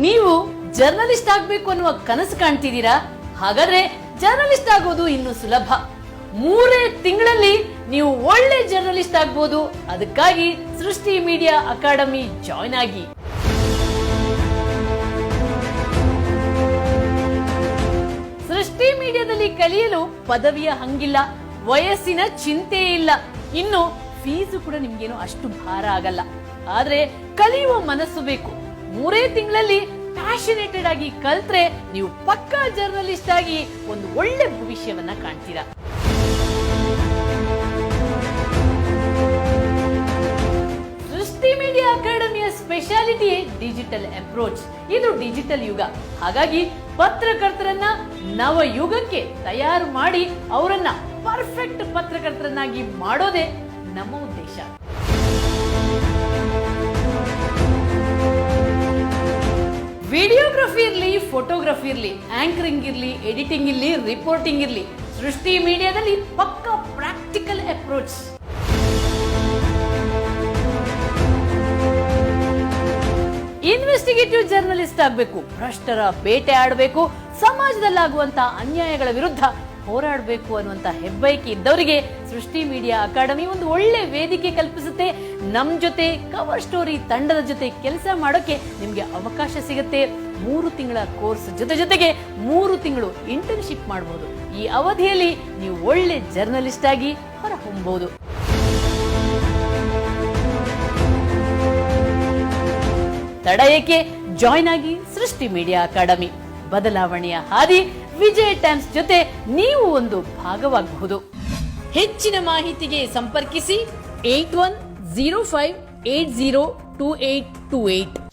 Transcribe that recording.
ನೀವು ಜರ್ನಲಿಸ್ಟ್ ಆಗ್ಬೇಕು ಅನ್ನುವ ಕನಸು ಕಾಣ್ತಿದ್ದೀರಾ? ಹಾಗಾದ್ರೆ ಜರ್ನಲಿಸ್ಟ್ ಆಗೋದು ಇನ್ನು ಸುಲಭ. 3 ತಿಂಗಳಲ್ಲಿ ನೀವು ಒಳ್ಳೆ ಜರ್ನಲಿಸ್ಟ್ ಆಗ್ಬೋದು. ಅದಕ್ಕಾಗಿ ಸೃಷ್ಟಿ ಮೀಡಿಯಾ ಅಕಾಡೆಮಿ ಜಾಯ್ನ್ ಆಗಿ. ಸೃಷ್ಟಿ ಮೀಡಿಯಾದಲ್ಲಿ ಕಲಿಯಲು ಪದವಿಯ ಹಂಗಿಲ್ಲ, ವಯಸ್ಸಿನ ಚಿಂತೆ ಇಲ್ಲ, ಇನ್ನು ಫೀಸು ಕೂಡ ನಿಮ್ಗೇನು ಅಷ್ಟು ಭಾರ ಆಗಲ್ಲ. ಆದ್ರೆ ಕಲಿಯುವ ಮನಸ್ಸು ಬೇಕು. 3 ತಿಂಗಳಲ್ಲಿ ಪ್ಯಾಷನೇಟೆಡ್ ಆಗಿ ಕಲ್ತ್ರೆ ನೀವು ಪಕ್ಕಾ ಜರ್ನಲಿಸ್ಟ್ ಆಗಿ ಒಂದು ಒಳ್ಳೆ ಭವಿಷ್ಯವನ್ನ ಕಾಣ್ತೀರಾ. ಸೃಷ್ಟಿ ಮೀಡಿಯಾ ಅಕಾಡೆಮಿಯ ಸ್ಪೆಷಾಲಿಟಿ ಡಿಜಿಟಲ್ ಅಪ್ರೋಚ್. ಇದು ಡಿಜಿಟಲ್ ಯುಗ. ಹಾಗಾಗಿ ಪತ್ರಕರ್ತರನ್ನ ನವ ಯುಗಕ್ಕೆ ತಯಾರು ಮಾಡಿ ಅವರನ್ನ ಪರ್ಫೆಕ್ಟ್ ಪತ್ರಕರ್ತರನ್ನಾಗಿ ಮಾಡೋದೇ ನಮ್ಮ ಉದ್ದೇಶ. ವಿಡಿಯೋಗ್ರಫಿ ಇರ್ಲಿ, ಫೋಟೋಗ್ರಫಿ ಇರ್ಲಿ, ಆಂಕರಿಂಗ್ ಇರ್ಲಿ, ಎಡಿಟಿಂಗ್ ಇರ್ಲಿ, ರಿಪೋರ್ಟಿಂಗ್ ಇರ್ಲಿ, ಸೃಷ್ಟಿ ಮೀಡಿಯಾದಲ್ಲಿ ಪಕ್ಕಾ ಪ್ರಾಕ್ಟಿಕಲ್ ಅಪ್ರೋಚ್. ಇನ್ವೆಸ್ಟಿಗೇಟಿವ್ ಜರ್ನಲಿಸ್ಟ್ ಆಗಬೇಕು, ಭ್ರಷ್ಟರ ಬೇಟೆ ಆಡಬೇಕು, ಸಮಾಜದಲ್ಲಾಗುವಂತ ಅನ್ಯಾಯಗಳ ವಿರುದ್ಧ ಹೋರಾಡಬೇಕು ಅನ್ನುವಂತ ಹೆಬ್ಬಯಕೆ ಇದ್ದವರಿಗೆ ಸೃಷ್ಟಿ ಮೀಡಿಯಾ ಅಕಾಡೆಮಿ ಒಂದು ಒಳ್ಳೆ ವೇದಿಕೆ ಕಲ್ಪಿಸುತ್ತೆ. ನಮ್ ಜೊತೆ ಕವರ್ ಸ್ಟೋರಿ ತಂಡದ ಜೊತೆ ಕೆಲಸ ಮಾಡೋಕೆ ನಿಮ್ಗೆ ಅವಕಾಶ ಸಿಗುತ್ತೆ. 3 ತಿಂಗಳ ಕೋರ್ಸ್ ಜೊತೆಗೆ 3 ತಿಂಗಳು ಇಂಟರ್ನ್ಶಿಪ್ ಮಾಡಬಹುದು. ಈ ಅವಧಿಯಲ್ಲಿ ನೀವು ಒಳ್ಳೆ ಜರ್ನಲಿಸ್ಟ್ ಆಗಿ ಹೊರಹೊಮ್ಮಬಹುದು. ತಡ ಏಕೆ? ಜಾಯ್ನ್ ಆಗಿ ಸೃಷ್ಟಿ ಮೀಡಿಯಾ ಅಕಾಡೆಮಿ. ಬದಲಾವಣೆಯ ಹಾದಿ. ವಿಜಯ್ ಟೈಮ್ಸ್ ಜೊತೆ ನೀವು ಒಂದು ಭಾಗವಾಗಬಹುದು. ಹೆಚ್ಚಿನ ಮಾಹಿತಿಗೆ ಸಂಪರ್ಕಿಸಿ 8105802828.